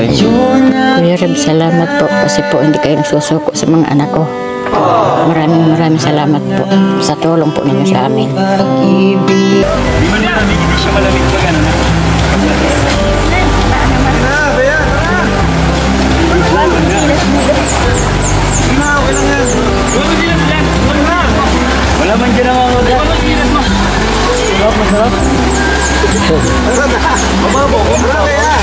Kuya Rab, salamat po kasi po hindi kayo nagsusuko sa mga anak ko. Maraming salamat po sa tulong po ninyo sa amin. Hindi siya malamig pa gano'n. Wala man dyan ang mga masarap. Mababo, masarap kaya.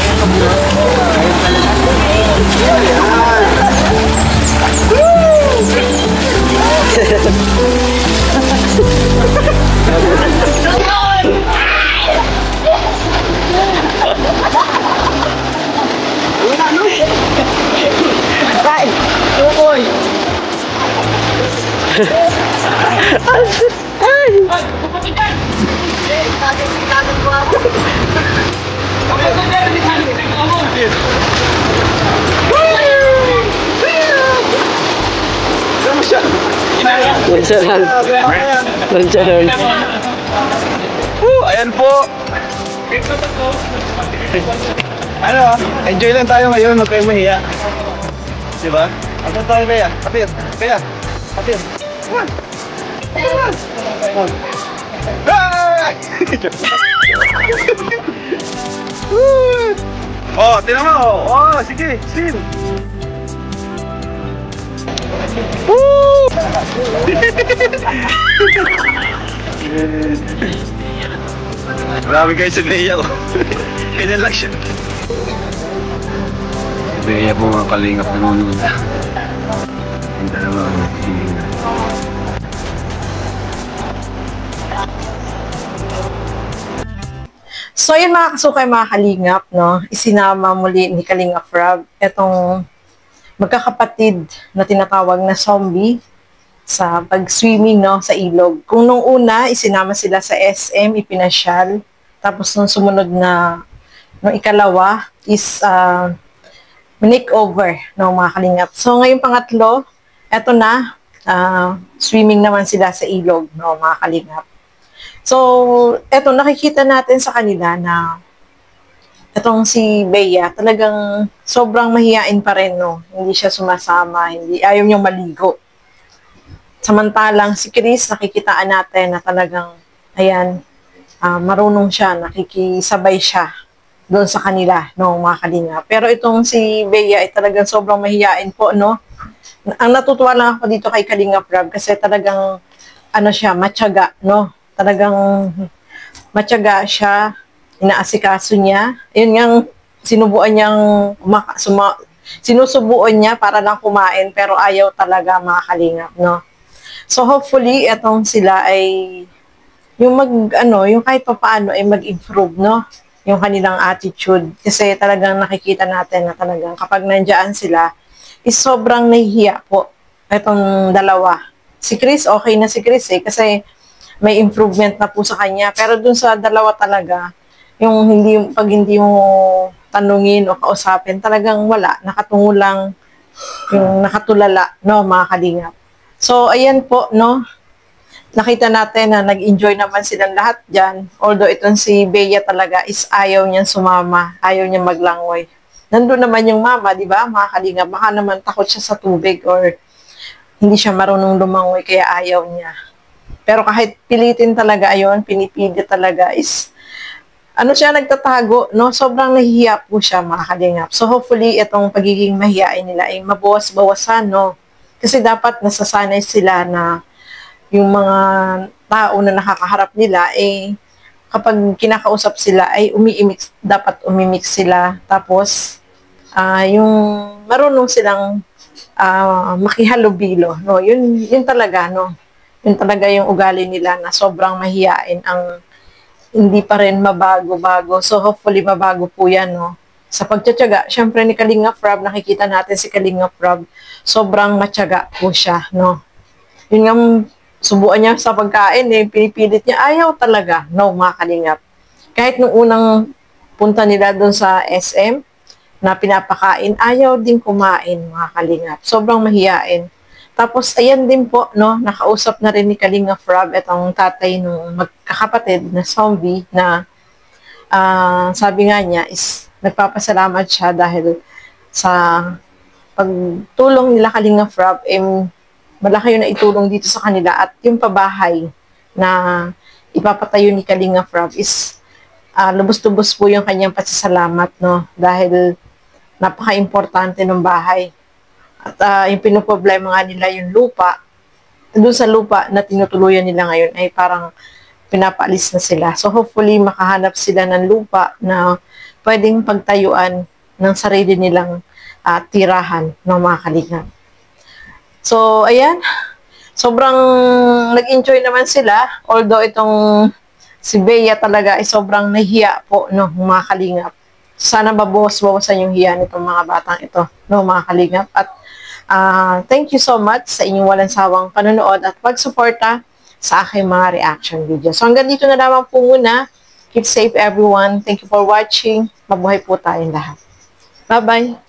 Ayan po. Ano, enjoy lang tayo ngayon, huwag kayong mahiya. Diba? Ano tayo, Bea? Kapir, Bea, kapir. Oh, tinan mo. Oh, sige, swim. Woo! Marami kayo sa Bea ko. Ganyan lang siya. Bea po mga kalingap na nunod. Ang dalawa. So yun mga kasukay, mga kalingap, no? Isinama muli ni Kalingap Rob etong magkakapatid na tinatawag na zombie sa pag-swimming, no, sa ilog. Kung nung una, isinama sila sa SM, ipinasyal. Tapos nung sumunod na, nung ikalawa, is makeover, no, mga kalingap. So ngayong pangatlo, eto na, swimming naman sila sa ilog, no, mga kalingap. So, eto, nakikita natin sa kanila na etong si Bea, talagang sobrang mahiyain pa rin, no? Hindi siya sumasama, ayaw niyang maligo. Samantalang si Chris, nakikitaan natin na talagang, ayan, marunong siya, nakikisabay siya doon sa kanila, no, mga kalinga. Pero itong si Bea ay talagang sobrang mahiyain po, no? Ang natutuwa lang ako dito kay Kalingap Rob kasi talagang, ano siya, matyaga, no? Talagang matyaga siya, inaasikaso niya. Yun yung sinusubuan niya para lang kumain pero ayaw talaga, mga kalingap, no? So hopefully etong sila ay yung yung kahit paano ay mag-improve, no? Yung kanilang attitude kasi talagang nakikita natin na talagang kapag nandiyan sila is sobrang nahihiya po etong dalawa. Si Chris, okay na si Chris kasi may improvement na po sa kanya. Pero dun sa dalawa talaga, yung pag hindi mo tanungin o kausapin, talagang wala. Nakatungo lang, yung nakatulala, no, mga kalingap. So, ayan po, no. Nakita natin na nag-enjoy naman silang lahat dyan. Although itong si Bea talaga is ayaw niyang sumama, ayaw niyang maglangoy. Nandun naman yung mama, di ba, mga kalingap. Baka naman takot siya sa tubig or hindi siya marunong lumangoy kaya ayaw niya. Pero kahit pilitin talaga ayon, pinipilit talaga is, ano siya, nagtatago, no? Sobrang nahihiya po siya, mga kalingap. So hopefully, itong pagiging mahihain nila ay mabawas-bawasan, no? Kasi dapat nasasanay sila na yung mga tao na nakakaharap nila, kapag kinakausap sila, ay dapat umimik sila. Tapos, yung marunong silang makihalubilo, no? Yun talaga, no? Yun talaga yung ugali nila na sobrang mahiyain ang hindi pa rin mabago-bago. So, hopefully, mabago po yan, no? Sa pagtsatsaga, syempre ni Kalingap Rob, nakikita natin si Kalingap Rob, sobrang matyaga po siya, no? Yun nga, subuan niya sa pagkain, pinipilit niya, ayaw talaga, no, mga Kalingap. Kahit nung unang punta nila doon sa SM, na pinapakain, ayaw din kumain, mga Kalingap. Sobrang mahiyain. Tapos, ayan din po, no, nakausap na rin ni Kalingap Rob itong tatay nung magkakapatid na zombie na sabi nga niya is nagpapasalamat siya dahil sa pagtulong nila Kalinga Prab, malaki yung naitulong dito sa kanila at yung pabahay na ipapatayo ni Kalinga Prab is lubos-lubos po yung kanyang pasasalamat, no? Dahil napaka-importante ng bahay. At yung pinoproblema nga nila yung lupa, doon sa lupa na tinutuluyan nila ngayon ay parang pinapaalis na sila. So hopefully makahanap sila ng lupa na pwedeng pagtayuan ng sarili nilang tirahan ng mga Kalingap. So ayan, sobrang nag-enjoy naman sila, although itong si Bea talaga ay sobrang nahiya po, no, mga Kalingap. Sana mabawas-bawasan yung hiya nitong mga batang ito, no, mga Kalingap. At thank you so much sa inyong walang sawang panonood at pagsuporta sa aking mga reaction video. So hanggang dito na lamang po muna. Keep safe everyone. Thank you for watching. Mabuhay po tayong lahat. Bye-bye.